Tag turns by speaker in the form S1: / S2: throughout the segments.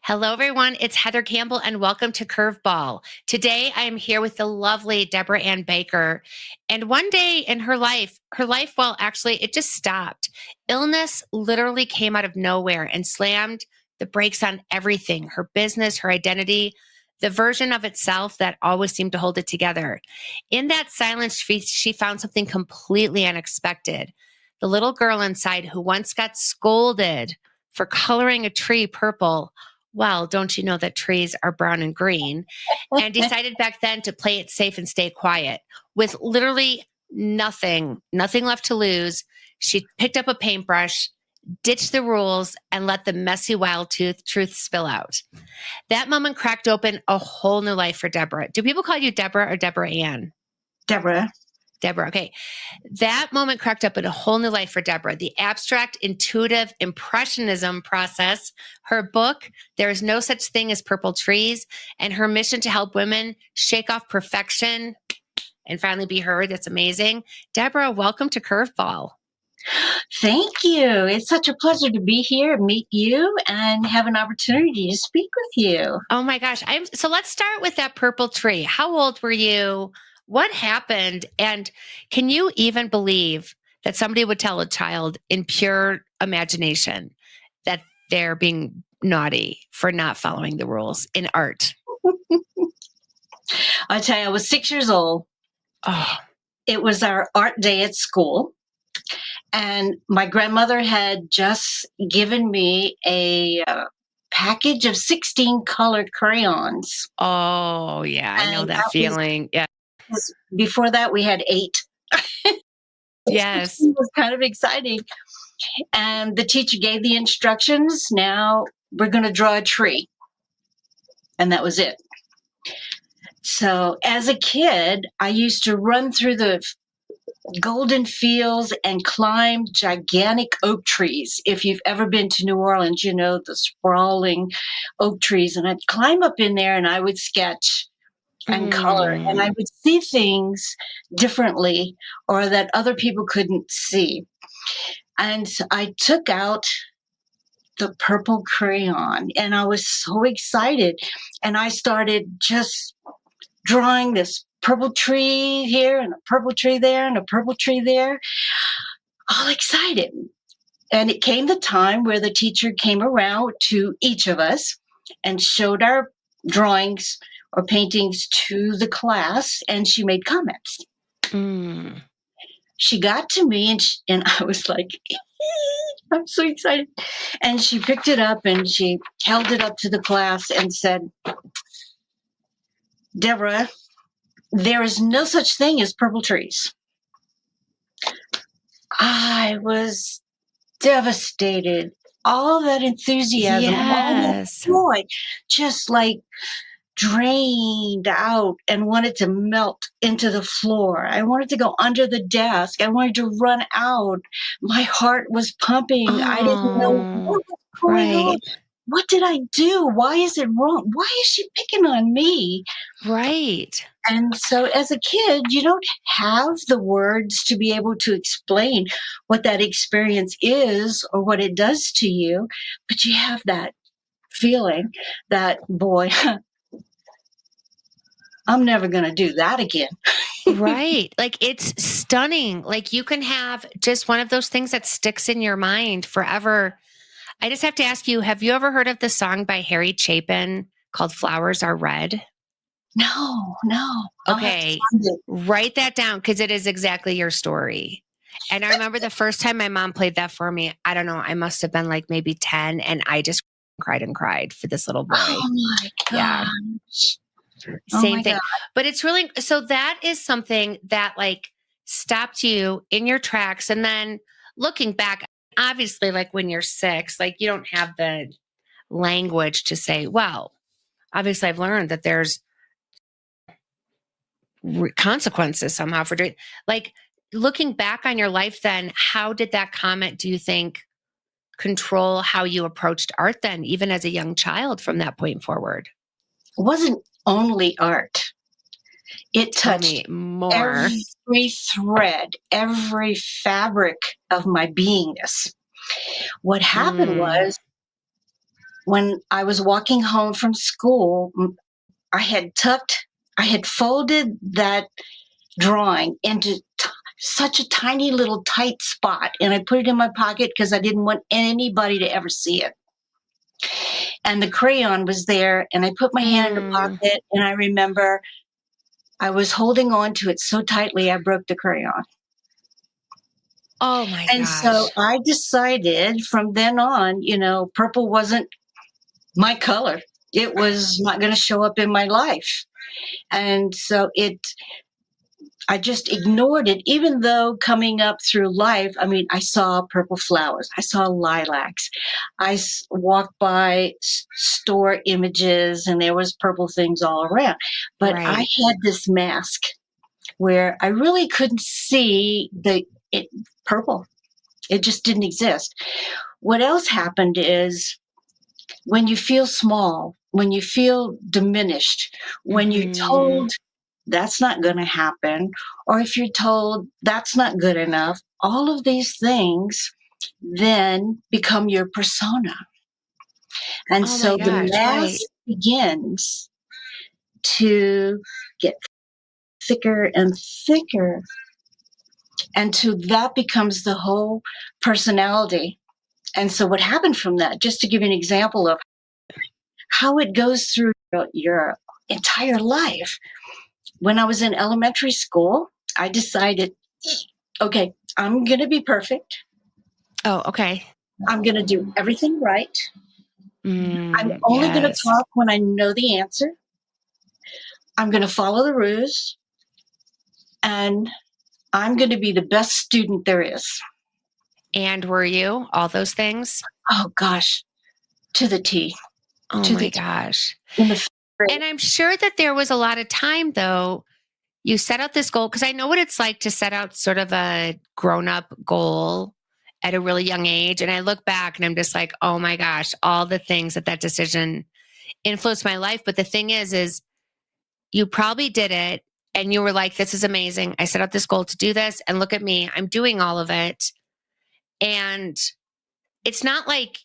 S1: Hello, everyone. It's Heather Campbell, and welcome to Curveball. Today, I am here with the lovely Deborah Ann Baker. And one day in her life, well, actually, it just stopped. Illness literally came out of nowhere and slammed the brakes on everything: her business, her identity, the version of itself that always seemed to hold it together. In that silence, she found something completely unexpected. The little girl inside who once got scolded for coloring a tree purple, well, don't you know that trees are brown and green? And decided back then to play it safe and stay quiet with literally nothing left to lose. She picked up a paintbrush, ditched the rules, and let the messy wild truth spill out. That moment cracked open a whole new life for Deborah. Do people call you Deborah or Deborah Ann?
S2: Deborah.
S1: Deborah. Okay. That moment cracked up in a whole new life for Deborah. The abstract, intuitive impressionism process, her book, There is No Such Thing as Purple Trees, and her mission to help women shake off perfection and finally be heard. That's amazing. Deborah, welcome to Curveball.
S2: Thank you. It's such a pleasure to be here, meet you, and have an opportunity to speak with you.
S1: Oh my gosh. So let's start with that purple tree. How old were you? What happened? And can you even believe that somebody would tell a child in pure imagination that they're being naughty for not following the rules in art?
S2: I tell you, I was 6 years old.
S1: Oh,
S2: It was our art day at school. And my grandmother had just given me a package of 16 colored crayons.
S1: oh yeah. I know
S2: And
S1: that feeling. Yeah.
S2: before that, we had 8.
S1: Yes.
S2: It was kind of exciting. And the teacher gave the instructions. Now we're going to draw a tree. And that was it. So as a kid, I used to run through the golden fields and climb gigantic oak trees. If you've ever been to New Orleans, you know the sprawling oak trees. And I'd climb up in there and I would sketch and color. And I would see things differently or that other people couldn't see. And I took out the purple crayon and I was so excited. And I started just drawing this purple tree here and a purple tree there and a purple tree there, all excited. And it came the time where the teacher came around to each of us and showed our drawings or paintings to the class, and she made comments. She got to me and I was like, I'm so excited. And she picked it up and she held it up to the class and said, Deborah, there is no such thing as purple trees. I was devastated. All that enthusiasm, all that joy, just like drained out and wanted to melt into the floor. I wanted to go under the desk. I wanted to run out. My heart was pumping. I didn't know what was going on. What did I do? Why is it wrong? Why is she picking on me?
S1: Right.
S2: And so as a kid, you don't have the words to be able to explain what that experience is or what it does to you, but you have that feeling that, boy, I'm never going to do that again.
S1: Right. Like it's stunning. Like you can have just one of those things that sticks in your mind forever. I just have to ask you, have you ever heard of the song by Harry Chapin called Flowers Are Red?
S2: No.
S1: Okay. Write that down because it is exactly your story. And I remember the first time my mom played that for me, I don't know, I must have been like maybe 10 and I just cried and cried for this little boy.
S2: Oh my gosh.
S1: Yeah. Same thing. God. But it's really, so that is something that like stopped you in your tracks. And then looking back, obviously, like when you're 6, like you don't have the language to say, well, obviously I've learned that there's consequences somehow for doing, like looking back on your life then, how did that comment, do you think, control how you approached art then, even as a young child from that point forward?
S2: It wasn't only art. It touched every thread, every fabric of my beingness. What happened was when I was walking home from school, I had folded that drawing into such a tiny little tight spot, and I put it in my pocket because I didn't want anybody to ever see it. And the crayon was there, and I put my hand in the pocket, and I remember I was holding on to it so tightly I broke the crayon.
S1: Oh my
S2: And so
S1: gosh.
S2: I decided from then on, purple wasn't my color. It was not going to show up in my life. And so I just ignored it, even though coming up through life, I mean, I saw purple flowers, I saw lilacs, walked by store images, and there was purple things all around. But I
S1: Right.
S2: had this mask where I really couldn't see purple. It just didn't exist. What else happened is when you feel small, when you feel diminished, when you're told that's not going to happen, or if you're told that's not good enough, all of these things then become your persona. And
S1: Oh my
S2: so the
S1: gosh.
S2: mask
S1: Right.
S2: begins to get thicker and thicker. And to that becomes the whole personality. And so what happened from that, just to give you an example of how it goes through your entire life. When I was in elementary school, I decided, okay, I'm going to be perfect.
S1: Oh, okay.
S2: I'm going to do everything right. I'm only going to
S1: Yes.
S2: talk when I know the answer. I'm going to follow the rules. And I'm going to be the best student there is.
S1: And were you all those things?
S2: Oh, gosh, to the T.
S1: Oh
S2: To the
S1: my
S2: T.
S1: gosh.
S2: In the fifth grade.
S1: And I'm sure that there was a lot of time though. You set out this goal because I know what it's like to set out sort of a grown up goal at a really young age. And I look back and I'm just like, oh my gosh, all the things that decision influenced my life. But the thing is you probably did it and you were like, this is amazing. I set out this goal to do this. And look at me, I'm doing all of it. And it's not like,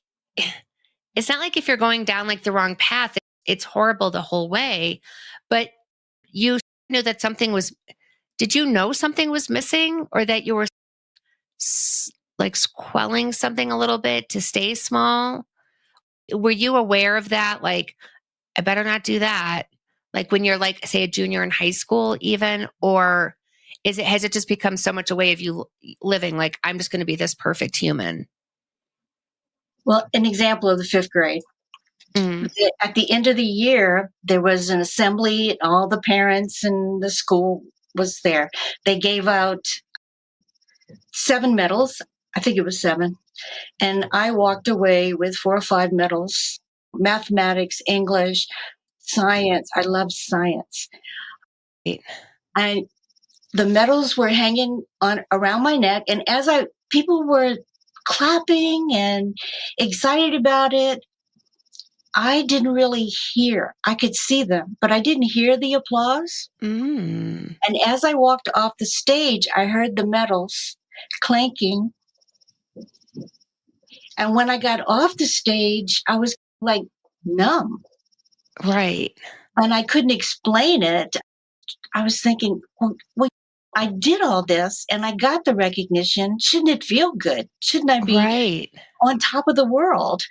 S1: it's not like if you're going down like the wrong path, it's horrible the whole way. But you knew that something was, did you know something was missing or that you were like quelling something a little bit to stay small? Were you aware of that? Like, I better not do that. Like when you're like, say, a junior in high school, even, or has it just become so much a way of you living? Like, I'm just going to be this perfect human.
S2: Well, an example of the fifth grade.
S1: Mm.
S2: At the end of the year, there was an assembly. All the parents and the school was there. They gave out 7 medals. I think it was 7. And I walked away with 4 or 5 medals: mathematics, English, science. I love science.
S1: Right.
S2: And the medals were hanging on around my neck. And as people were clapping and excited about it, I didn't really hear. I could see them, but I didn't hear the applause.
S1: Mm.
S2: And as I walked off the stage, I heard the medals clanking. And when I got off the stage, I was like numb
S1: Right.
S2: and I couldn't explain it. I was thinking, well, I did all this and I got the recognition. Shouldn't it feel good? Shouldn't I be
S1: Right.
S2: on top of the world?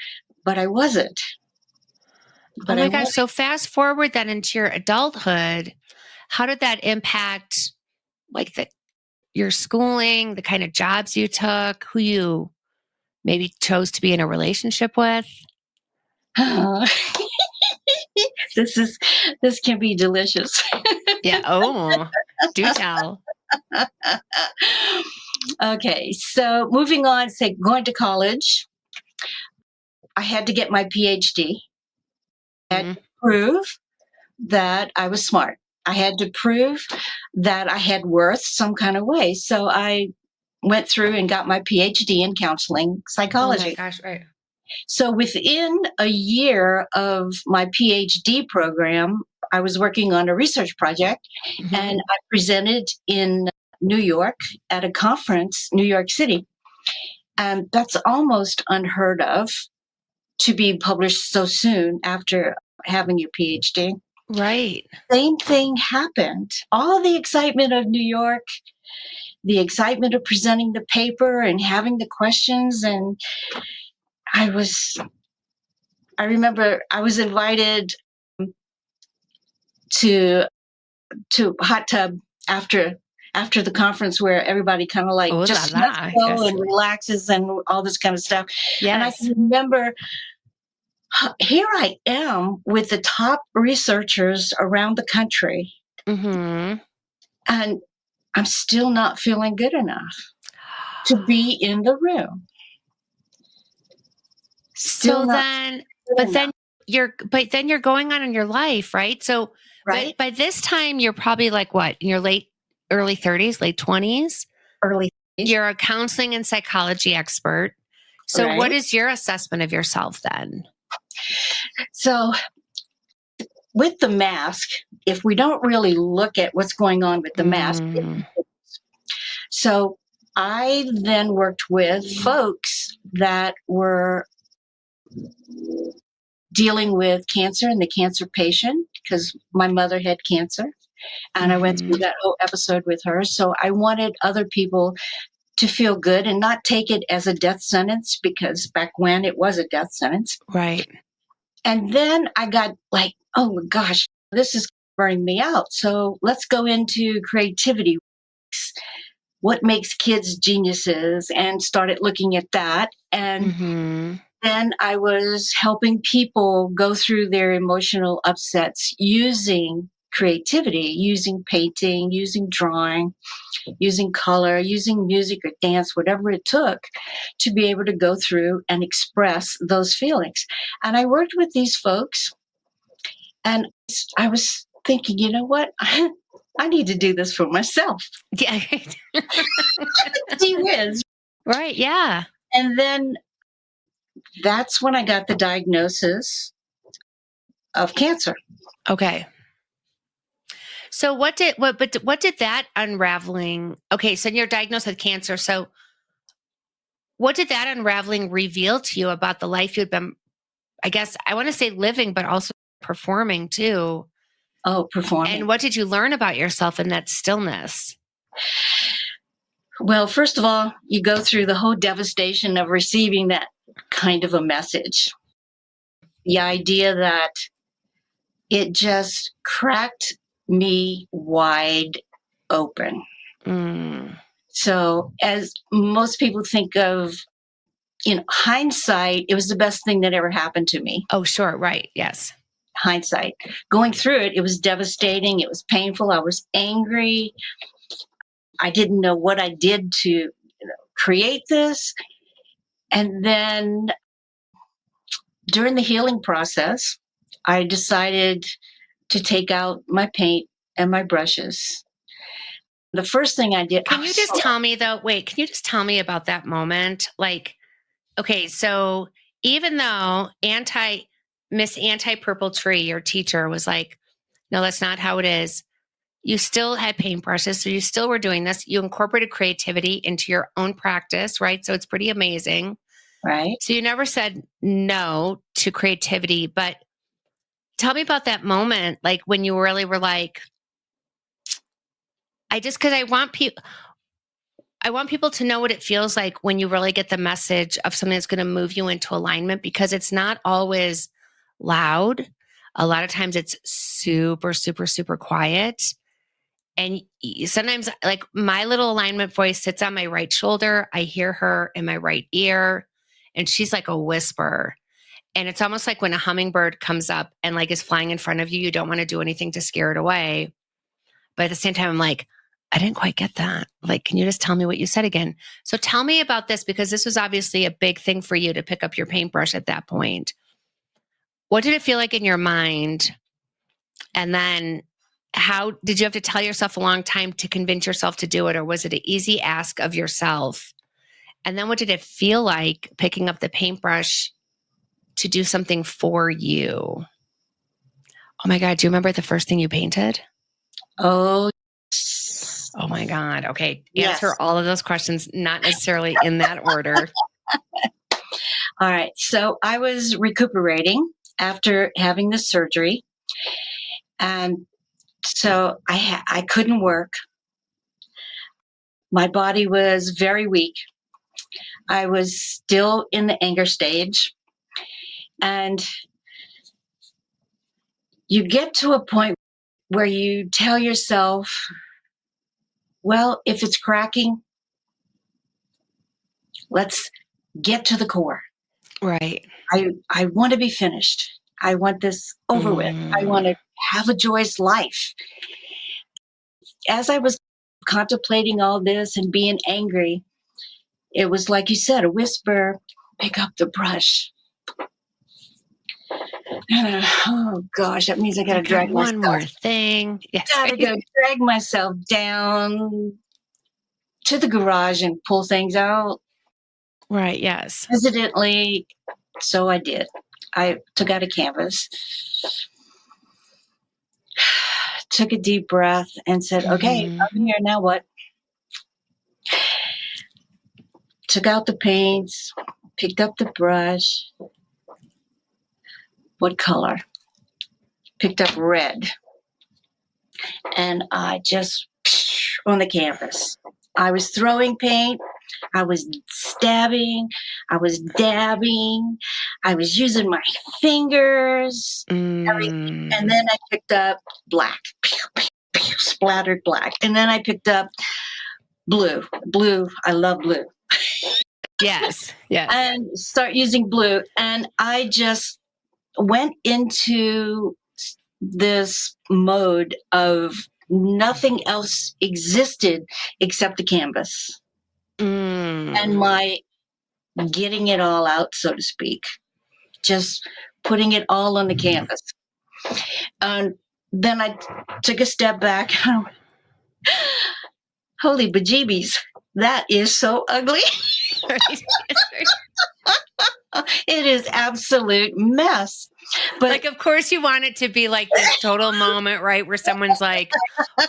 S2: But I wasn't.
S1: Oh
S2: But I
S1: my gosh.
S2: wasn't.
S1: So fast forward then into your adulthood. How did that impact like your schooling, the kind of jobs you took, who you maybe chose to be in a relationship with?
S2: This can be delicious.
S1: Yeah. Oh, do tell.
S2: Okay, so moving on, say going to college, I had to get my PhD. I had
S1: Mm.
S2: to prove that I was smart. I had to prove that I had worth some kind of way. So I went through and got my PhD in counseling
S1: Oh my
S2: psychology.
S1: gosh. Right.
S2: So within a year of my PhD program, I was working on a research project
S1: Mm-hmm.
S2: and I presented in New York at a conference, New York City. And that's almost unheard of. to be published so soon after having your PhD.
S1: Right.
S2: Same thing happened. All the excitement of New York, the excitement of presenting the paper and having the questions. And I remember I was invited to hot tub after the conference where everybody kind of like
S1: Oh la
S2: just lets
S1: la.
S2: go
S1: Yes.
S2: and relaxes and all this kind of stuff. And I
S1: Yes.
S2: can remember here I am with the top researchers around the country,
S1: Mm-hmm.
S2: and I'm still not feeling good enough to be in the room. Still
S1: So
S2: not
S1: then,
S2: good enough,
S1: but then you're going on in your life, right? So,
S2: right?
S1: but by this time, you're probably like what, in your early 30s, late 20s?
S2: Early days,
S1: You're a counseling and psychology expert. So, what
S2: right?
S1: is your assessment of yourself then?
S2: So with the mask, if we don't really look at what's going on with the mask,
S1: Mm,
S2: so I then worked with folks that were dealing with cancer and the cancer patient because my mother had cancer. And I went through
S1: mm-hmm.
S2: that whole episode with her. So I wanted other people to feel good and not take it as a death sentence because back when it was a death sentence.
S1: Right.
S2: And then I got like, oh my gosh, this is burning me out. So let's go into creativity. What makes kids geniuses? And started looking at that. And
S1: Mm-hmm.
S2: then I was helping people go through their emotional upsets using creativity, using painting, using drawing, using color, using music or dance, whatever it took to be able to go through and express those feelings. And I worked with these folks, and I was thinking, you know what? I need to do this for myself.
S1: Yeah.
S2: Gee whiz.
S1: Right. Yeah.
S2: And then that's when I got the diagnosis of cancer.
S1: Okay. So what did that unraveling? Okay, so you're diagnosed with cancer. So what did that unraveling reveal to you about the life you'd been, I guess I want to say living, but also performing too?
S2: Oh,
S1: And
S2: performing.
S1: what did you learn about yourself in that stillness?
S2: Well, first of all, you go through the whole devastation of receiving that kind of a message. The idea that it just cracked me wide open.
S1: Mm.
S2: So, as most people think of, hindsight, it was the best thing that ever happened to me.
S1: Oh, sure. Right. Yes.
S2: Hindsight. Going through it, it was devastating. It was painful. I was angry. I didn't know what I did to create this. And then during the healing process, I decided to take out my paint and my brushes. The first thing I did, I
S1: Can you
S2: was
S1: just
S2: so
S1: tell me though? Wait, can you just tell me about that moment? Like, okay, so even though Miss Anti Purple Tree, your teacher, was like, no, that's not how it is. You still had paintbrushes, so you still were doing this. You incorporated creativity into your own practice, right? So it's pretty amazing.
S2: right.
S1: So you never said no to creativity, but tell me about that moment, like when you really were like, because I want people to know what it feels like when you really get the message of something that's going to move you into alignment because it's not always loud. A lot of times it's super, super, super quiet. And sometimes, like, my little alignment voice sits on my right shoulder. I hear her in my right ear, and she's like a whisper. And it's almost like when a hummingbird comes up and like is flying in front of you, you don't want to do anything to scare it away. But at the same time, I'm like, I didn't quite get that. Like, can you just tell me what you said again? So tell me about this because this was obviously a big thing for you to pick up your paintbrush at that point. What did it feel like in your mind? And then how did you have to tell yourself a long time to convince yourself to do it? Or was it an easy ask of yourself? And then what did it feel like picking up the paintbrush to do something for you? Oh my God, do you remember the first thing you painted?
S2: Oh,
S1: Oh my God. Okay.
S2: yes.
S1: Answer all of those questions, not necessarily in that order.
S2: All right. So I was recuperating after having the surgery. And so I couldn't work. My body was very weak. I was still in the anger stage. And you get to a point where you tell yourself, well, if it's cracking, let's get to the core.
S1: Right.
S2: I want to be finished. I want this over with. I want to have a joyous life. As I was contemplating all this and being angry, it was like you said, a whisper, pick up the brush. And oh gosh, that means I got to drag
S1: one
S2: myself.
S1: more thing. Yes.
S2: Gotta go drag myself down to the garage and pull things out.
S1: Right. Yes.
S2: Hesitantly, so I did. I took out a canvas, took a deep breath, and said, okay, I'm here, now what? Took out the paints, picked up the brush. What color? Picked up red. And I just on the canvas. I was throwing paint. I was stabbing. I was dabbing. I was using my fingers. Everything. And then I picked up black. Splattered black. And then I picked up blue. Blue. I love blue.
S1: Yes. Yes.
S2: And start using blue. And I just went into this mode of nothing else existed except the canvas and my getting it all out, so to speak, just putting it all on the canvas. And then I took a step back. Holy bejeebies, that is so ugly. It is absolute mess. But
S1: like, of course you want it to be like this total moment, right? Where someone's like,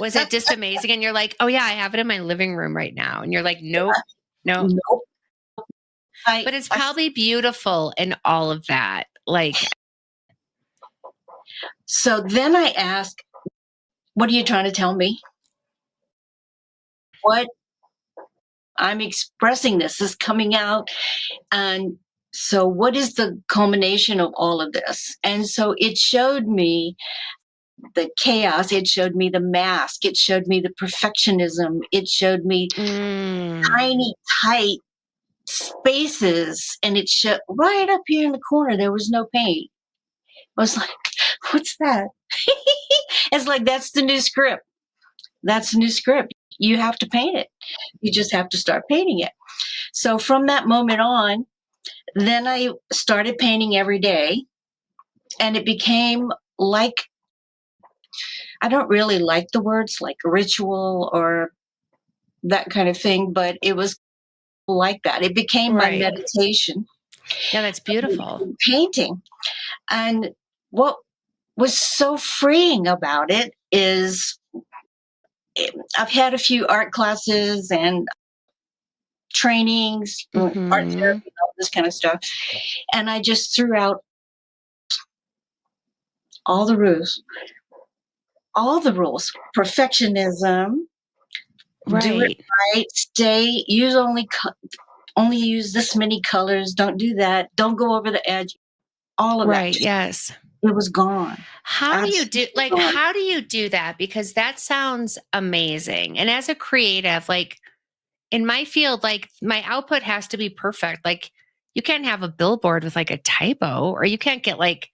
S1: was it just amazing? And you're like, oh yeah, I have it in my living room right now. And you're like, nope. But it's probably beautiful in all of that. Like,
S2: so then I ask, what are you trying to tell me? What I'm expressing, this is coming out. And so what is the culmination of all of this? And so it showed me the chaos. It showed me the mask. It showed me the perfectionism. It showed me tiny, tight spaces. And it showed right up here in the corner, there was no paint. I was like, what's that? It's like, that's the new script. That's the new script. You have to paint it. You just have to start painting it. So from that moment on, then I started painting every day, and it became like, I don't really like the words like ritual or that kind of thing, but it was like that. It became my meditation.
S1: Yeah, that's beautiful.
S2: Painting. And what was so freeing about it is I've had a few art classes and trainings, art therapy, all this kind of stuff. And I just threw out all the rules. Perfectionism, do it right, stay, use only use this many colors, don't do that, don't go over the edge, all of that.
S1: Yes.
S2: It was gone.
S1: How do you do that? Because that sounds amazing. And as a creative, like in my field, like my output has to be perfect. Like you can't have a billboard with like a typo, or you can't get like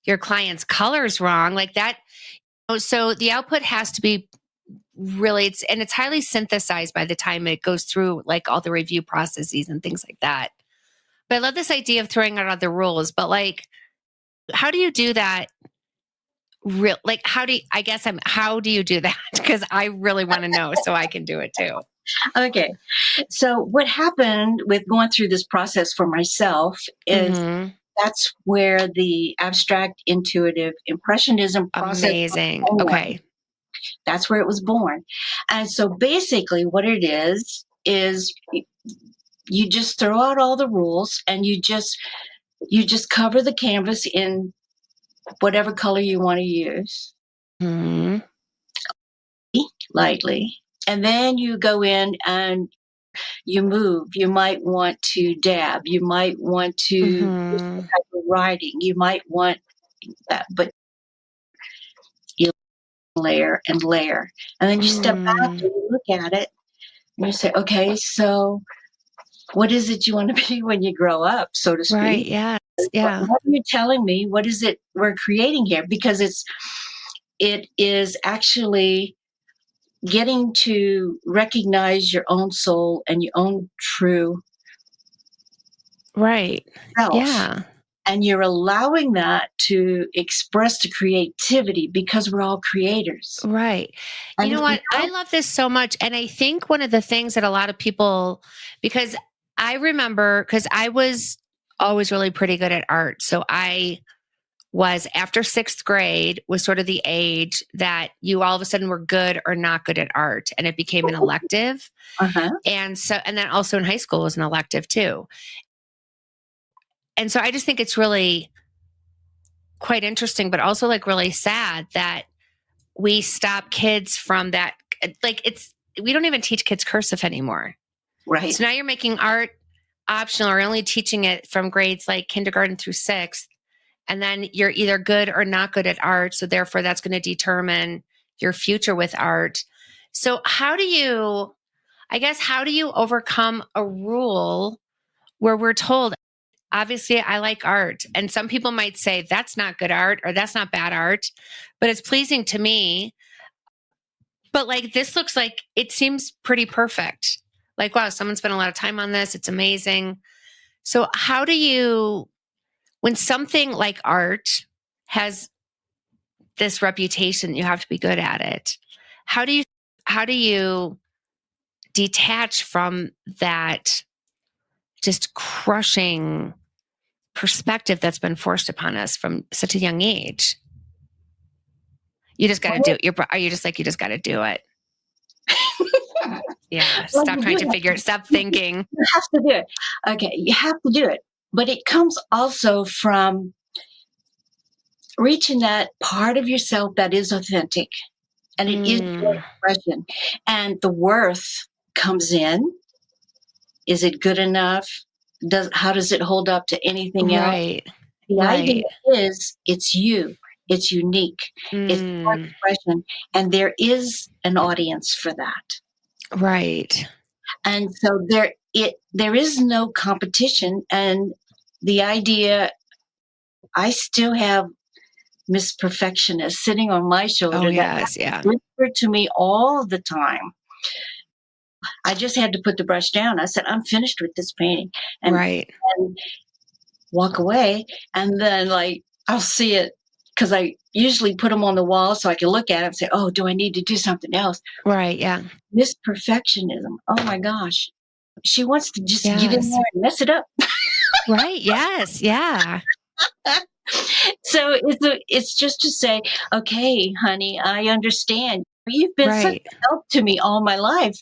S1: your client's colors wrong like that. So the output has to be really, it's highly synthesized by the time it goes through like all the review processes and things like that. But I love this idea of throwing out other rules, but like, how do you do that? How do you do that? Because I really want to know so I can do it too.
S2: Okay. So what happened with going through this process for myself is that's where the abstract, intuitive, impressionism process.
S1: Amazing. Okay.
S2: That's where it was born. And so basically what it is you just throw out all the rules and you just cover the canvas in whatever color you want to use,
S1: Mm-hmm.
S2: lightly. And then you go in and you move. You might want to dab. You might want to do some
S1: Mm-hmm.
S2: type of writing. You might want that, but you layer and layer. And then you step back and
S1: Mm.
S2: you look at it and you say, okay, so what is it you want to be when you grow up, so to
S1: Right.
S2: speak?
S1: Yes. Yeah.
S2: What are you telling me? What is it we're creating here? Because it is actually getting to recognize your own soul and your own true
S1: Right.
S2: self.
S1: Yeah.
S2: And you're allowing that to express the creativity because we're all creators.
S1: Right. You
S2: And
S1: know
S2: if we
S1: what? I
S2: don't,
S1: love this so much. And I think one of the things that a lot of people, because I remember, because I was always really pretty good at art. So I was after sixth grade was sort of the age that you all of a sudden were good or not good at art. And it became an elective.
S2: uh-huh,
S1: And so, and then also in high school was an elective too. And so I just think it's really quite interesting, but also like really sad that we stop kids from that. Like we don't even teach kids cursive anymore.
S2: right.
S1: So now you're making art optional or only teaching it from grades like kindergarten through sixth. And then you're either good or not good at art. So therefore that's going to determine your future with art. So how do you overcome a rule where we're told, obviously I like art. And some people might say that's not good art or that's not bad art, but it's pleasing to me. But like this looks like it seems pretty perfect. Like, wow, someone spent a lot of time on this. It's amazing. So how do you, when something like art has this reputation, you have to be good at it. How do you detach from that just crushing perspective that's been forced upon us from such a young age? You just got to do it. Are you just like, you just got to do it? Yeah.
S2: Well,
S1: Stop
S2: you
S1: trying
S2: do
S1: to
S2: have
S1: figure
S2: to,
S1: it. Stop thinking.
S2: you have to do it. Okay, you have to do it. But it comes also from reaching that part of yourself that is authentic and it is your
S1: Mm,
S2: expression. And the worth comes in. Is it good enough? How does it hold up to anything else?
S1: right.
S2: The idea
S1: Right.
S2: is it's you, it's unique, it's your
S1: Mm,
S2: expression, and there is an audience for that.
S1: right.
S2: And so there is no competition. And the idea, I still have Miss Perfectionist sitting on my
S1: Oh,
S2: shoulder that
S1: yes. Yeah.
S2: whispered to me all the time. I just had to put the brush down. I said, I'm finished with this painting.
S1: Right.
S2: And walk away. And then, like, I'll see it because I usually put them on the wall so I can look at it and say, oh, do I need to do something else?
S1: Right. Yeah.
S2: Miss Perfectionism. Oh my gosh. She wants to just get in
S1: Yes.
S2: there and mess it up.
S1: Right. Yes. Yeah.
S2: So it's just to say, okay, honey, I understand. You've been such
S1: Right.
S2: a help to me all my life.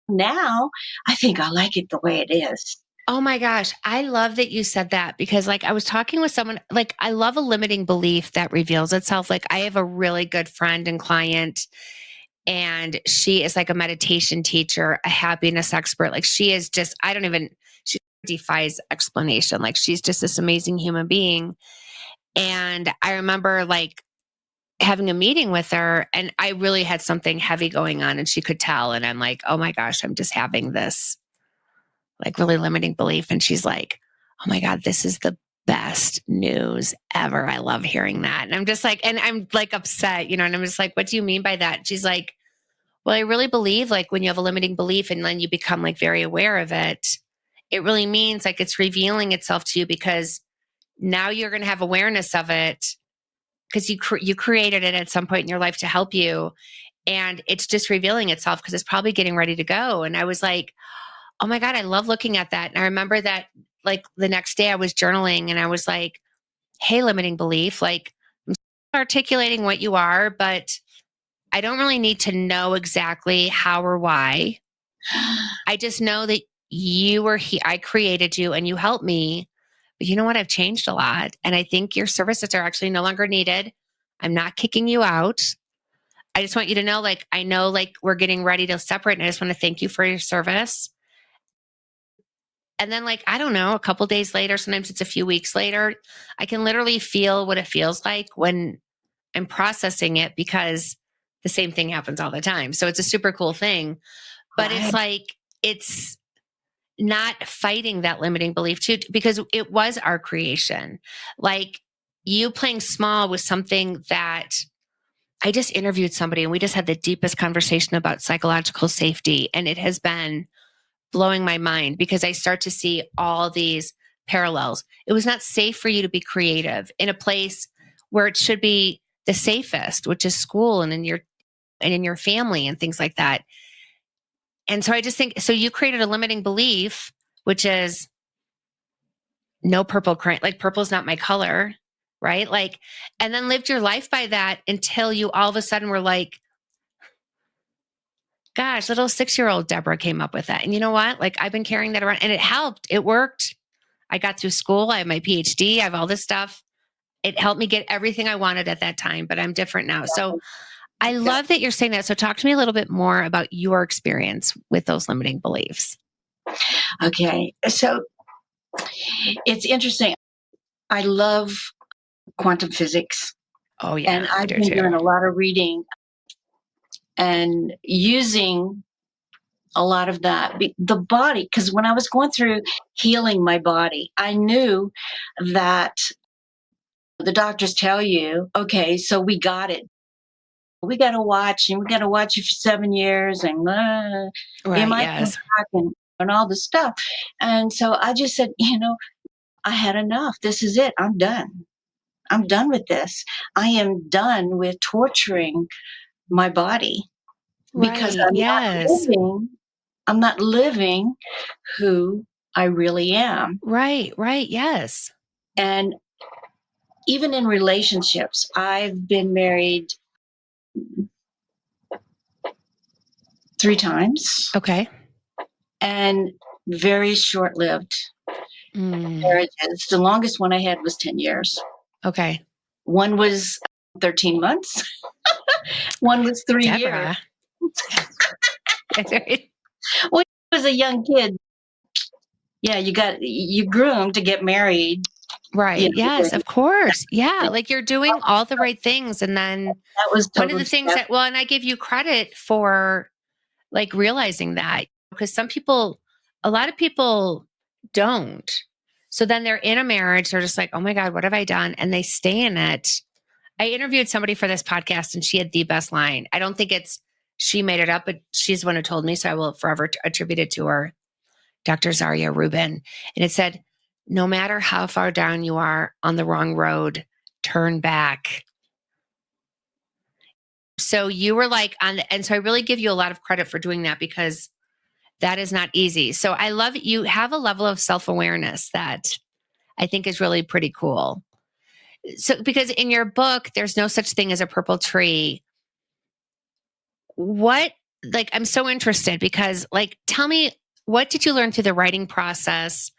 S2: Now I think I like it the way it is.
S1: Oh my gosh. I love that you said that because, like, I was talking with someone, like, I love a limiting belief that reveals itself. Like, I have a really good friend and client, and she is like a meditation teacher, a happiness expert. Like, she is just, she defies explanation. Like, she's just this amazing human being. And I remember, like, having a meeting with her, and I really had something heavy going on, and she could tell. And I'm like, oh my gosh, I'm just having this like really limiting belief. And she's like, oh my God, this is the best news ever. I love hearing that. And I'm just like, and I'm like upset, and I'm just like, what do you mean by that? She's like, well, I really believe like when you have a limiting belief and then you become like very aware of it, it really means like it's revealing itself to you because now you're going to have awareness of it because you created it at some point in your life to help you. And it's just revealing itself because it's probably getting ready to go. And I was like, oh my God, I love looking at that. And I remember that like the next day I was journaling and I was like, hey, limiting belief, like I'm articulating what you are, but I don't really need to know exactly how or why. I just know that I created you and you helped me. But you know what? I've changed a lot. And I think your services are actually no longer needed. I'm not kicking you out. I just want you to know, like, I know, like, we're getting ready to separate. And I just want to thank you for your service. And then, like, I don't know, a couple days later, sometimes it's a few weeks later, I can literally feel what it feels like when I'm processing it, because the same thing happens all the time. So it's a super cool thing. But it's
S2: Right.
S1: like, it's not fighting that limiting belief too, because it was our creation. Like, you playing small was something that I just interviewed somebody and we just had the deepest conversation about psychological safety. And it has been blowing my mind because I start to see all these parallels. It was not safe for you to be creative in a place where it should be the safest, which is school and in your family and things like that. And so I just think, so you created a limiting belief, which is no purple crayon, like purple's not my color, right? Like, and then lived your life by that until you all of a sudden were like, gosh, little 6-year-old Deborah came up with that. And you know what? Like, I've been carrying that around and it helped. It worked. I got through school. I have my PhD. I have all this stuff. It helped me get everything I wanted at that time, but I'm different now. So I love that you're saying that. So talk to me a little bit more about your experience with those limiting beliefs.
S2: Okay. So it's interesting. I love quantum physics,
S1: Oh
S2: and
S1: yeah, I
S2: I've
S1: do
S2: been
S1: too.
S2: doing a lot of reading and using a lot of that. The body, because when I was going through healing my body, I knew that the doctors tell you, okay, so we got it. We got to watch, and we got to watch you for 7 years, and you
S1: Right.
S2: might come
S1: Yes.
S2: back and all this stuff. And so I just said, I had enough. This is it. I'm done. I'm done with this. I am done with torturing my body because
S1: Right. Yes.
S2: I'm not living who I really am.
S1: Right. Right. Yes.
S2: And even in relationships, I've been married 3 times
S1: Okay.
S2: and very short lived
S1: Mm,
S2: marriages. The longest one I had was 10 years.
S1: okay.
S2: One was 13 months, one was 3 years.
S1: Deborah.
S2: When I was a young kid, yeah, you groomed to get married.
S1: Right. Yes,
S2: When
S1: of course. Yeah. Like, you're doing all the right things. And then
S2: that was
S1: one of the
S2: totally
S1: things
S2: step.
S1: that, well, and I give you credit for like realizing that, because a lot of people don't. So then they're in a marriage, they're just like, oh my God, what have I done? And they stay in it. I interviewed somebody for this podcast and she had the best line. I don't think she made it up, but she's the one who told me. So I will forever attribute it to her, Dr. Zaria Rubin. And it said, no matter how far down you are on the wrong road, turn back. So you were like and so I really give you a lot of credit for doing that, because that is not easy. So I love it. You have a level of self-awareness that I think is really pretty cool. So, because in your book, there's no such thing as a purple tree. What, like, I'm so interested because, like, tell me, what did you learn through the writing process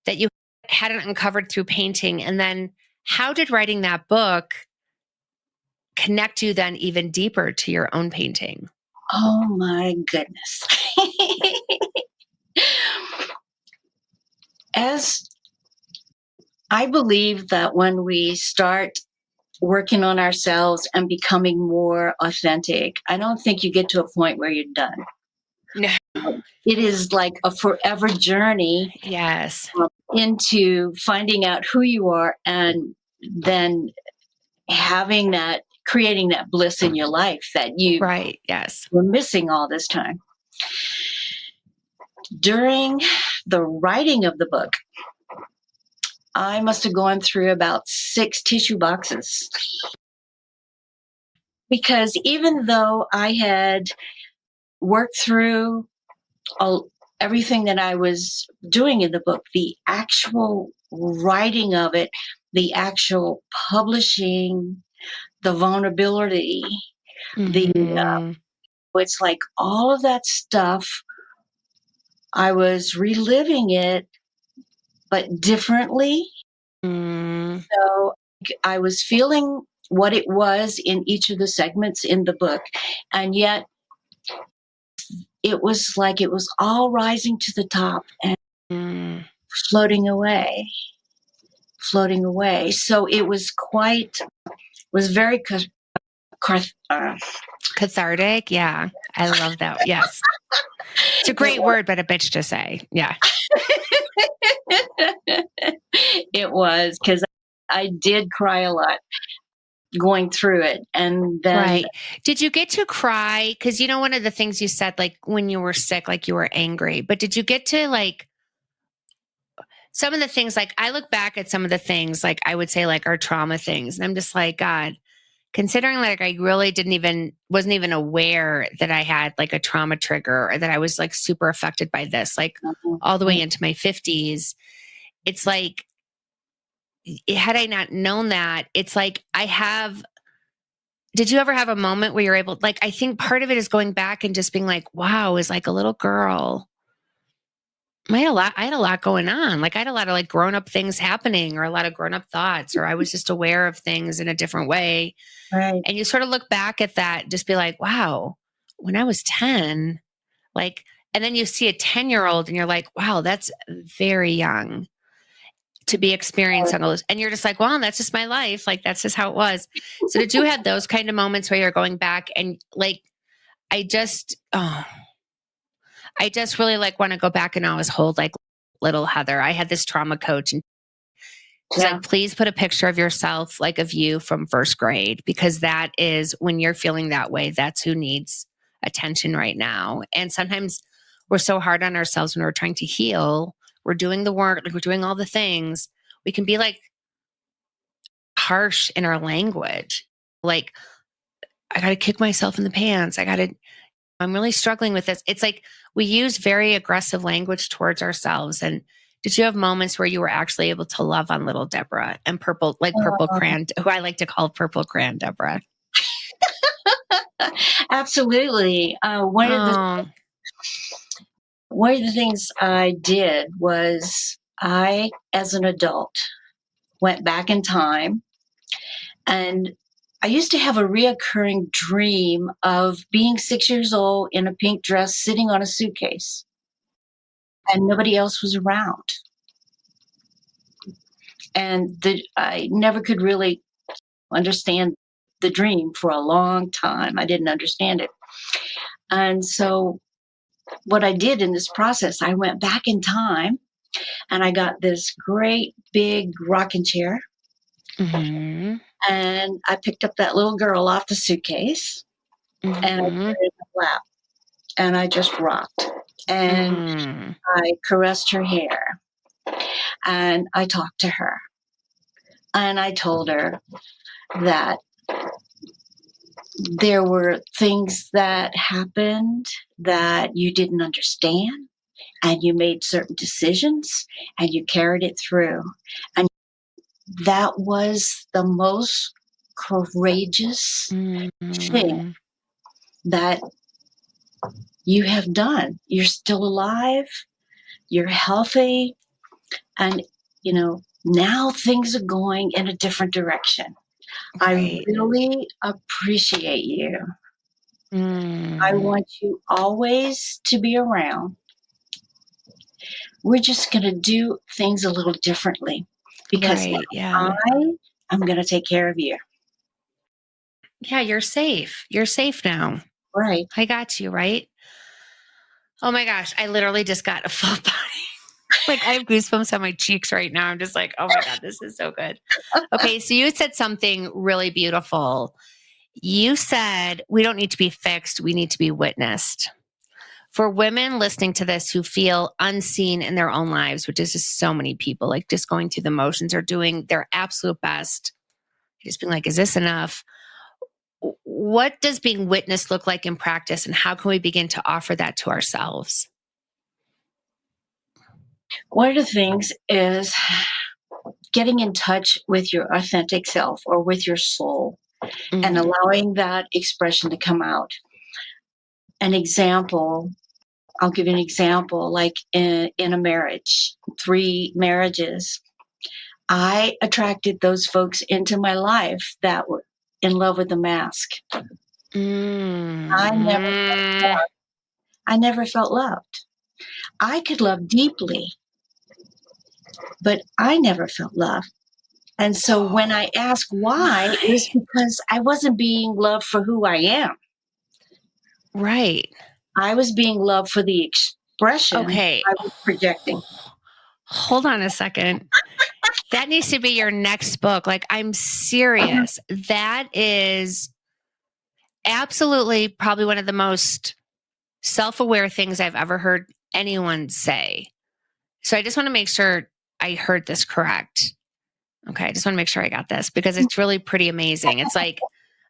S1: that you hadn't uncovered through painting? And then how did writing that book connect you then even deeper to your own painting?
S2: Oh my goodness. As I believe that when we start working on ourselves and becoming more authentic, I don't think you get to a point where you're done.
S1: No.
S2: It is like a forever journey
S1: Yes.
S2: into finding out who you are and then creating that bliss in your life that you
S1: Right. Yes.
S2: were missing all this time. During the writing of the book, I must have gone through about 6 tissue boxes because even though I had worked through all, everything that I was doing in the book, the actual writing of it, the actual publishing, the vulnerability, the
S1: Mm-hmm.
S2: it's like all of that stuff I was reliving it, but differently.
S1: Mm,
S2: So I was feeling what it was in each of the segments in the book. And yet it was like it was all rising to the top and
S1: mm.
S2: floating away, floating away. So it was was very, uh,
S1: Cathartic. Yeah. I love that. Yes. It's a
S2: it
S1: great word, but a bitch to say. Yeah.
S2: it was because I did cry a lot going through it. And then,
S1: Right. Did you get to cry? Because, one of the things you said, like when you were sick, like you were angry, but did you get to like some of the things, like I look back at some of the things, like I would say, like our trauma things, and I'm just like, God, considering like I really wasn't even aware that I had like a trauma trigger or that I was like super affected by this, like all the way into my 50s. It's like, had I not known that, it's like did you ever have a moment where you're able, like, I think part of it is going back and just being like, wow, as like a little girl, I had a lot going on. Like I had a lot of like grown up things happening or a lot of grown up thoughts, or I was just aware of things in a different way.
S2: right,
S1: And you sort of look back at that, just be like, wow, when I was 10, like, and then you see a 10-year-old and you're like, wow, that's very young to be experiencing all this. And you're just like, well, that's just my life. Like, that's just how it was. So did you have those kind of moments where you're going back and like, oh, I just really like want to go back and always hold like little Heather. I had this trauma coach and she's
S2: yeah,
S1: like, please put a picture of yourself, like of you from first grade, because that is when you're feeling that way. That's who needs attention right now. And sometimes we're so hard on ourselves when we're trying to heal. We're doing the work, like we're doing all the things. We can be like harsh in our language. Like, I got to kick myself in the pants. I'm really struggling with this. It's like we use very aggressive language towards ourselves. And did you have moments where you were actually able to love on little Deborah and purple crayon, who I like to call purple crayon Deborah?
S2: absolutely.
S1: Oh,
S2: One of the things I did was I, as an adult, went back in time, and I used to have a reoccurring dream of being 6 years old in a pink dress sitting on a suitcase and nobody else was around. And I never could really understand the dream for a long time. I didn't understand it. And so, what I did in this process, I went back in time and I got this great big rocking chair
S1: mm-hmm,
S2: and I picked up that little girl off the suitcase and I put
S1: mm-hmm,
S2: her in my lap and I just rocked. And
S1: mm,
S2: I caressed her hair and I talked to her. And I told her that there were things that happened that you didn't understand, and you made certain decisions and you carried it through. And that was the most courageous thing
S1: mm,
S2: that you have done. You're still alive, you're healthy, and now things are going in a different direction. I
S1: right.
S2: really appreciate you. I
S1: Mm,
S2: want you always to be around. We're just going to do things a little differently because
S1: right.
S2: now
S1: Yeah.
S2: I am going to take care of you.
S1: Yeah. You're safe. You're safe now.
S2: Right.
S1: I got you. Right. Oh my gosh. I literally just got a full body. Like I have goosebumps on my cheeks right now. I'm just like, oh my God, this is so good. Okay. So you said something really beautiful. You said we don't need to be fixed. We need to be witnessed. For women listening to this who feel unseen in their own lives, which is just so many people, like just going through the motions or doing their absolute best, just being like, is this enough? What does being witnessed look like in practice, and how can we begin to offer that to ourselves?
S2: One of the things is getting in touch with your authentic self or with your soul and
S1: Mm,
S2: allowing that expression to come out. An example, I'll give you an example, like in a marriage, 3 marriages. I attracted those folks into my life that were in love with the mask. I never
S1: Mm.
S2: I never felt loved. I could love deeply, but I never felt love. And so when I ask why, it was because I wasn't being loved for who I am.
S1: Right.
S2: I was being loved for the expression
S1: Okay.
S2: I was projecting.
S1: Hold on a second. That needs to be your next book. Like, I'm serious. That is absolutely probably one of the most self-aware things I've ever heard anyone say. So I just want to make sure I heard this correct. Okay. I just want to make sure I got this because it's really pretty amazing. It's like,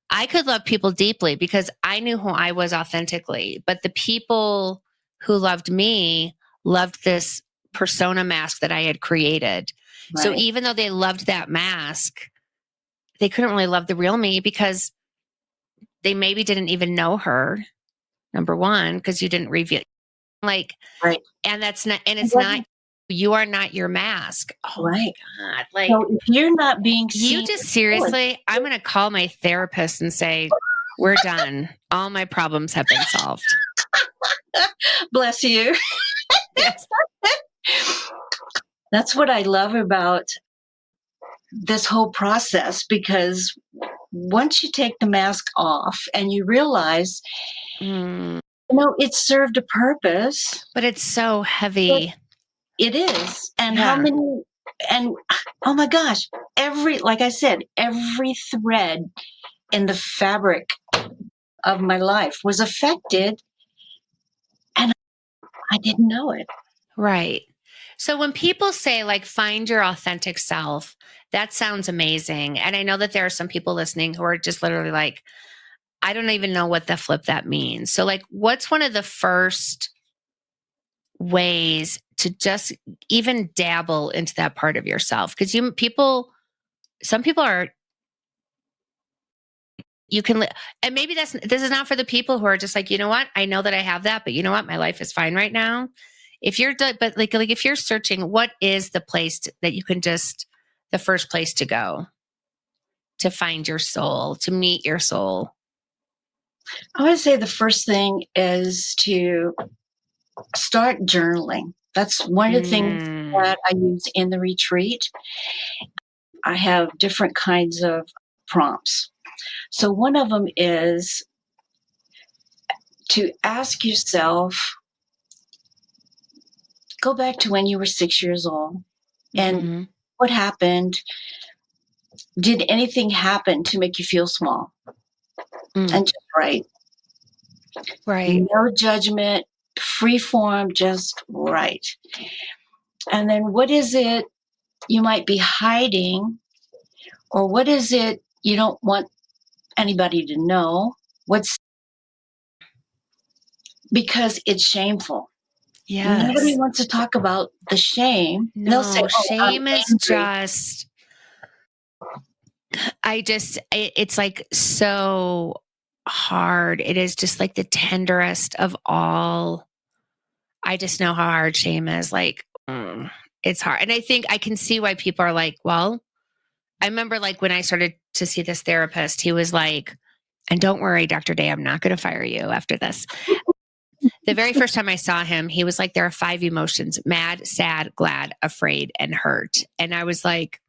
S1: I could love people deeply because I knew who I was authentically, but the people who loved me loved this persona mask that I had created. So
S2: Right.
S1: even though they loved that mask, they couldn't really love the real me because they maybe didn't even know her. Number one, because you didn't reveal, like,
S2: Right.
S1: and it's not, you are not your mask. Oh my
S2: Right.
S1: God. Like,
S2: So if you're not being
S1: you
S2: seen,
S1: just seriously, I'm going to call my therapist and say, we're done. All my problems have been solved.
S2: bless you.
S1: Yes.
S2: That's what I love about this whole process, because once you take the mask off and you realize,
S1: Mm,
S2: it served a purpose.
S1: but it's so heavy.
S2: It is. And how
S1: Yeah.
S2: many, and oh my gosh, like I said, every thread in the fabric of my life was affected, and I didn't know it.
S1: Right. So when people say, like, find your authentic self, that sounds amazing. And I know that there are some people listening who are just literally like, I don't even know what the flip that means. So, like, what's one of the first ways to just even dabble into that part of yourself? Because some people are, you can, and maybe this is not for the people who are just like, you know what, I know that I have that, but you know what, my life is fine right now. If you're, but like if you're searching, what is the place that you can just, the first place to go to find your soul, to meet your soul?
S2: I would say the first thing is to start journaling. That's one of the things
S1: Mm,
S2: that I use in the retreat. I have different kinds of prompts. So one of them is to ask yourself, go back to when you were 6 years old and
S1: mm-hmm,
S2: what happened? Did anything happen to make you feel small?
S1: mm,
S2: And just right.
S1: right.
S2: No judgment, free form, just right. And then what is it you might be hiding, or what is it you don't want anybody to know? What's because it's shameful. Nobody
S1: Yes.
S2: wants to talk about the shame. They'll say,
S1: No,
S2: "Oh, I'm
S1: shame is
S2: angry."
S1: just, it's like so hard. It is just like the tenderest of all. I just know how hard shame is. Like, it's hard. And I think I can see why people are like, well, I remember like when I started to see this therapist, he was like, and don't worry, Dr. Day, I'm not going to fire you after this. The very first time I saw him, he was like, there are 5 emotions: mad, sad, glad, afraid, and hurt. And I was like,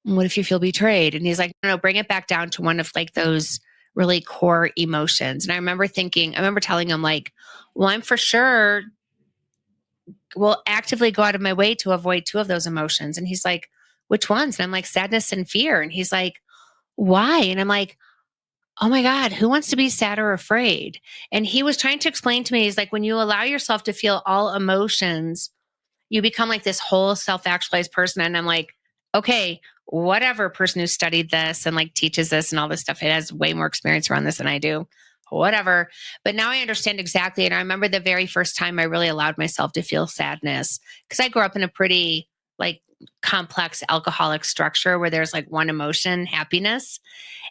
S1: what if you feel betrayed? And he's like, no, bring it back down to one of like those really core emotions. And I remember telling him, like, well, I'm for sure will actively go out of my way to avoid 2 of those emotions. And he's like, which ones? And I'm like, sadness and fear. And he's like, why? And I'm like, oh my God, who wants to be sad or afraid? And he was trying to explain to me, he's like, when you allow yourself to feel all emotions, you become like this whole self-actualized person. And I'm like, okay, whatever, person who studied this and like teaches this and all this stuff, it has way more experience around this than I do. Whatever. But now I understand exactly. And I remember the very first time I really allowed myself to feel sadness because I grew up in a pretty like complex alcoholic structure where there's like one emotion, happiness.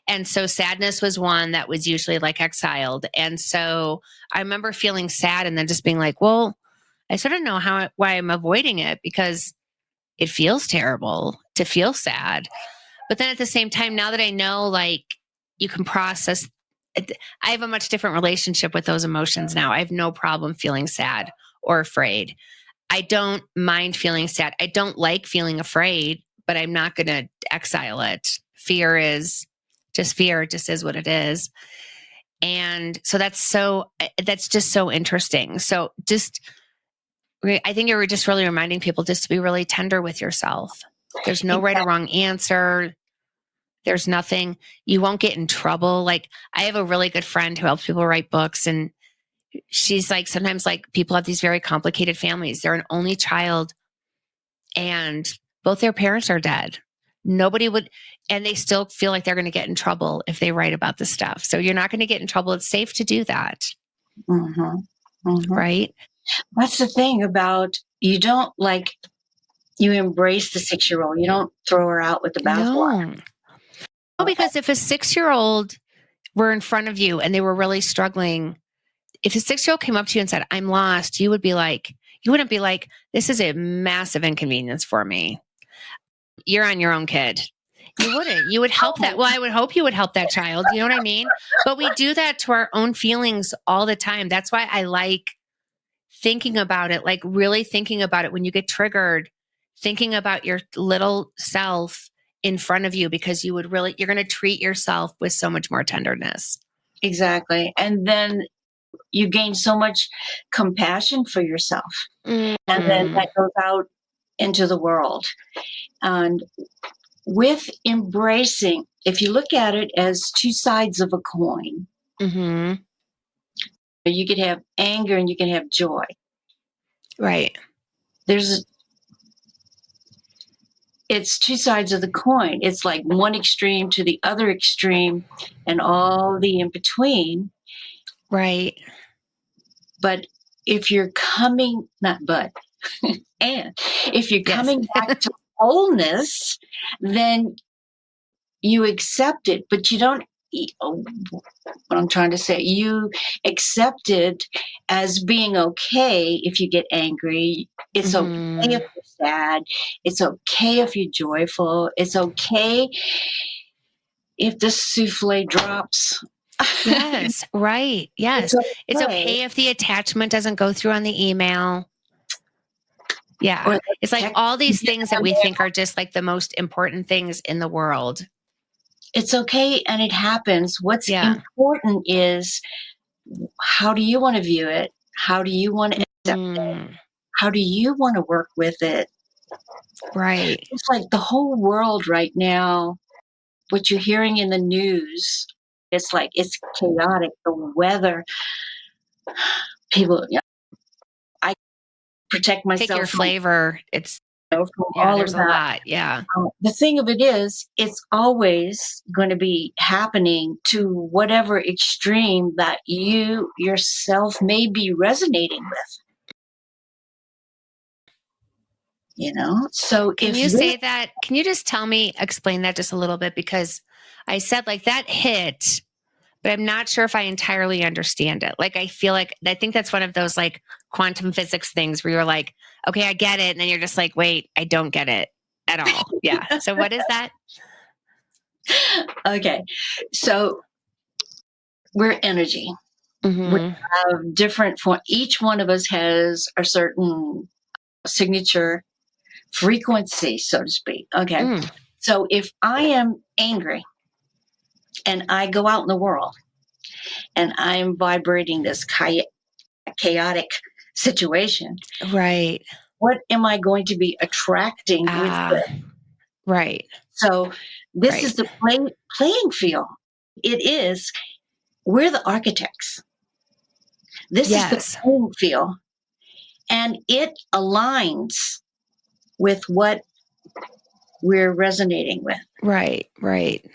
S1: And so sadness was one that was usually like exiled. And so I remember feeling sad and then just being like, well, I sort of know why I'm avoiding it, because it feels terrible to feel sad. But then at the same time, now that I know, like, you can process, I have a much different relationship with those emotions now. I have no problem feeling sad or afraid. I don't mind feeling sad. I don't like feeling afraid, but I'm not going to exile it. Fear is just fear. It just is what it is. And so that's just so interesting. So I think you were just really reminding people just to be really tender with yourself. There's no right or wrong answer. There's nothing. You won't get in trouble. Like, I have a really good friend who helps people write books, and she's like, sometimes like people have these very complicated families. They're an only child and both their parents are dead. Nobody would, and they still feel like they're going to get in trouble if they write about this stuff. So you're not going to get in trouble. It's safe to do that.
S2: Mm-hmm. Mm-hmm.
S1: Right?
S2: That's the thing about, you don't like, you embrace the 6-year-old. You don't throw her out with the bathwater.
S1: No, because if a 6-year-old were in front of you and they were really struggling, if a 6-year-old came up to you and said, I'm lost, you wouldn't be like, this is a massive inconvenience for me. You're on your own, kid. You wouldn't. You would help that. Well, I would hope you would help that child. You know what I mean? But we do that to our own feelings all the time. That's why I like thinking about it, like really thinking about it when you get triggered, thinking about your little self in front of you, because you're going to treat yourself with so much more tenderness.
S2: Exactly. And then you gain so much compassion for yourself. Mm-hmm. And then that goes out into the world. And with embracing, if you look at it as two sides of a coin,
S1: mm-hmm.
S2: you could have anger and you can have joy.
S1: Right.
S2: It's two sides of the coin. It's like one extreme to the other extreme and all the in between.
S1: Right.
S2: But if you're coming, and if you're coming back to wholeness, then you accept it, but you don't, what I'm trying to say, you accept it as being okay if you get angry. It's okay if you're sad. It's okay if you're joyful. It's okay if the souffle drops.
S1: Yes, right. Yes. It's okay if the attachment doesn't go through on the email. Yeah. It's like all these things that we think are just like the most important things in the world.
S2: It's okay, and it happens. What's important is, how do you want to view it? How do you want to accept it? How do you want to work with it?
S1: Right.
S2: It's like the whole world right now, what you're hearing in the news, it's like, it's chaotic. The weather, people, I protect myself.
S1: Pick your flavor. It's,
S2: from all
S1: there's
S2: of that.
S1: A lot. Yeah.
S2: The thing of it is, it's always going to be happening to whatever extreme that you yourself may be resonating with. So
S1: can you say that? Can you just explain that just a little bit? Because I said like that hit, but I'm not sure if I entirely understand it. Like, I think that's one of those like quantum physics things where you're like, okay, I get it. And then you're just like, wait, I don't get it at all. Yeah. So what is that?
S2: Okay. So we're energy.
S1: Mm-hmm.
S2: We have different form. Each one of us has a certain signature frequency, so to speak. Okay. So if I am angry and I go out in the world and I'm vibrating this chaotic situation,
S1: right?
S2: What am I going to be attracting with it?
S1: Right.
S2: So this is the playing field. It is. We're the architects. This is the playing field, and it aligns with what we're resonating with.
S1: Right. Right.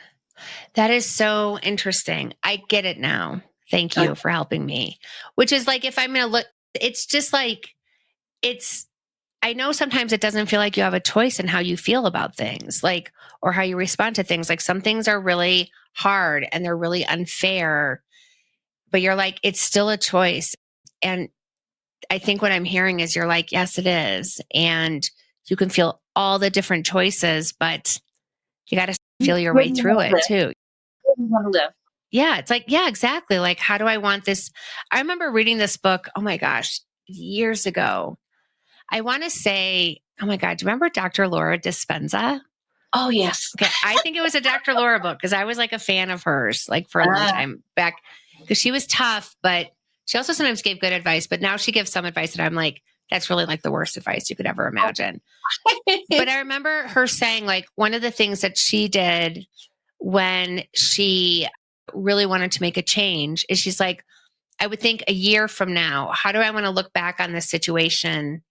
S1: That is so interesting. I get it now. Thank you for helping me. Which is like, if I'm going to look, it's just like, it's I know sometimes it doesn't feel like you have a choice in how you feel about things, like, or how you respond to things. Like some things are really hard and they're really unfair, but you're like, it's still a choice. And I think what I'm hearing is you're like, yes, it is. And you can feel all the different choices, but you got to feel your
S2: Where
S1: way
S2: do you
S1: through
S2: want to
S1: it
S2: live?
S1: too.
S2: Where do you want to live?
S1: Yeah. It's like, yeah, exactly. Like, how do I want this? I remember reading this book, oh my gosh, years ago. I want to say, oh my God, do you remember Dr. Laura Dispenza?
S2: Oh, yes.
S1: Okay. I think it was a Dr. Laura book because I was like a fan of hers, like for a long
S2: Ah.
S1: time back, because she was tough, but she also sometimes gave good advice. But now she gives some advice that I'm like, that's really like the worst advice you could ever imagine. But I remember her saying, like, one of the things that she did when she really wanted to make a change is she's like, I would think a year from now, how do I want to look back on this situation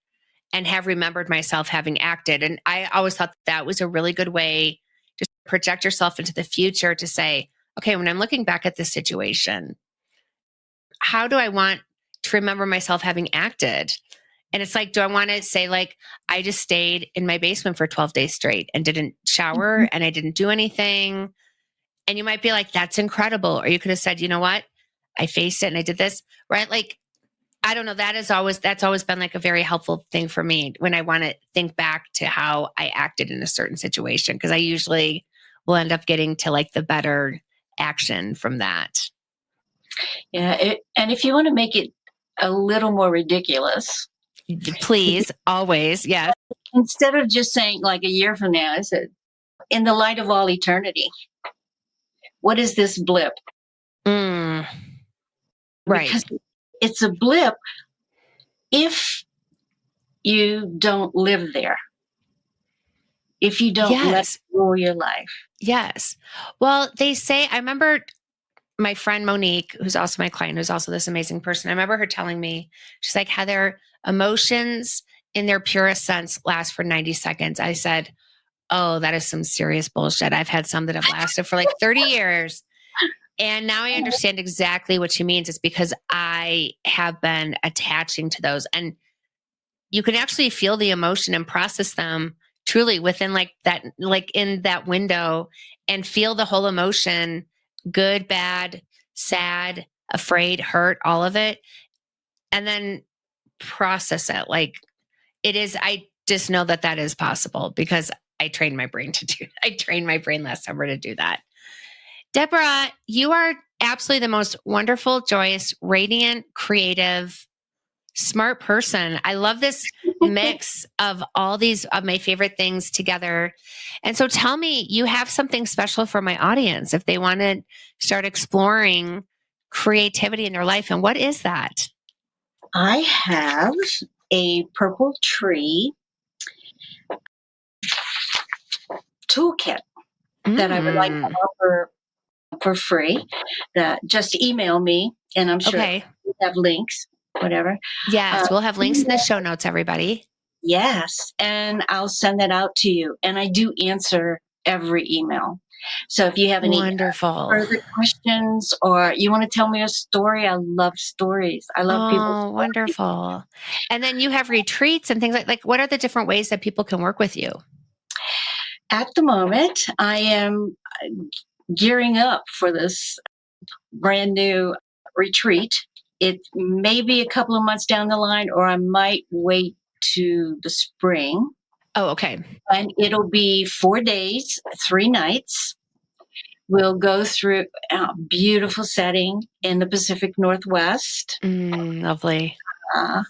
S1: and have remembered myself having acted? And I always thought that was a really good way to project yourself into the future to say, okay, when I'm looking back at this situation, how do I want to remember myself having acted? And it's like, do I want to say, like, I just stayed in my basement for 12 days straight and didn't shower and I didn't do anything? And you might be like, that's incredible. Or you could have said, you know what? I faced it and I did this, right? Like, I don't know. That's always been like a very helpful thing for me when I want to think back to how I acted in a certain situation. Cause I usually will end up getting to like the better action from that.
S2: Yeah. And if you want to make it a little more ridiculous,
S1: Please, always. Yes.
S2: instead of just saying like a year from now, I said, in the light of all eternity, what is this blip?
S1: Mm, right.
S2: Because it's a blip if you don't live there, if you don't let
S1: Yes.
S2: rule your life.
S1: Yes. Well, they say, I remember my friend Monique, who's also my client, who's also this amazing person. I remember her telling me, she's like, Heather, emotions in their purest sense last for 90 seconds. I said, oh, that is some serious bullshit. I've had some that have lasted for like 30 years. And now I understand exactly what she means. It's because I have been attaching to those. And you can actually feel the emotion and process them truly within like that, like in that window, and feel the whole emotion, good, bad, sad, afraid, hurt, all of it. And then process it. Like it is, I just know that that is possible because I trained my brain to do, I trained my brain last summer to do that. Deborah, you are absolutely the most wonderful, joyous, radiant, creative, smart person. I love this mix of all these of my favorite things together. And so tell me, you have something special for my audience if they want to start exploring creativity in their life. And what is that?
S2: I have a purple tree toolkit that I would like to
S1: Mm,
S2: offer for free. That just email me, and I'm sure
S1: okay.
S2: we have links, whatever. Uh,
S1: Yes, we'll have links in the show notes, everybody.
S2: yes, and I'll send that out to you. And I do answer every email. So if you have any
S1: Wonderful.
S2: further questions or you want to tell me a story, I love stories. I love people's
S1: Oh,
S2: stories.
S1: wonderful. And then you have retreats and things like what are the different ways that people can work with you?
S2: At the moment, I am gearing up for this brand new retreat. It may be a couple of months down the line, or I might wait to the spring.
S1: Oh, okay.
S2: And it'll be 4 days, 3 nights. We'll go through a beautiful setting in the Pacific Northwest,
S1: Lovely.
S2: uh,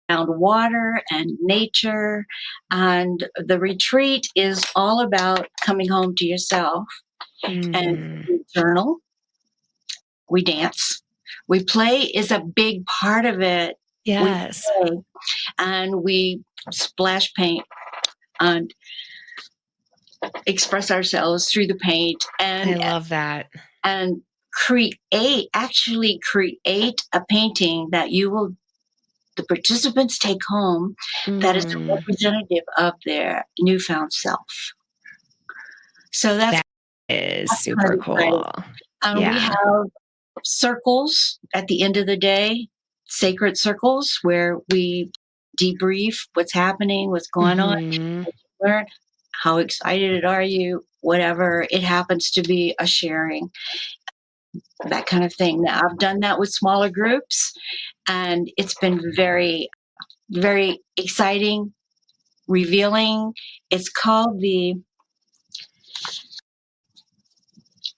S2: around water and nature. And the retreat is all about coming home to yourself. And
S1: Mm,
S2: we journal, we dance, we play is a big part of it. We
S1: yes.
S2: play and we splash paint and express ourselves through the paint
S1: I
S2: and
S1: love that.
S2: and create a painting that you will the participants take home that is
S1: Mm,
S2: representative of their newfound self. So
S1: that is
S2: that's kind
S1: super
S2: of exciting.
S1: cool.
S2: And we
S1: Yeah.
S2: have circles at the end of the day, sacred circles where we debrief what's happening, what's going on,
S1: Mhm.
S2: learn how excited are you, whatever it happens to be, a sharing, that kind of thing. Now, I've done that with smaller groups, and it's been very, very exciting, revealing. It's called the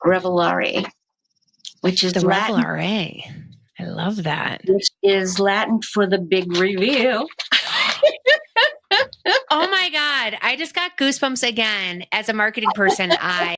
S2: Revelare, which is
S1: The
S2: Latin,
S1: Revelare. I love that.
S2: for the big reveal.
S1: Oh my God. I just got goosebumps again. As a marketing person, I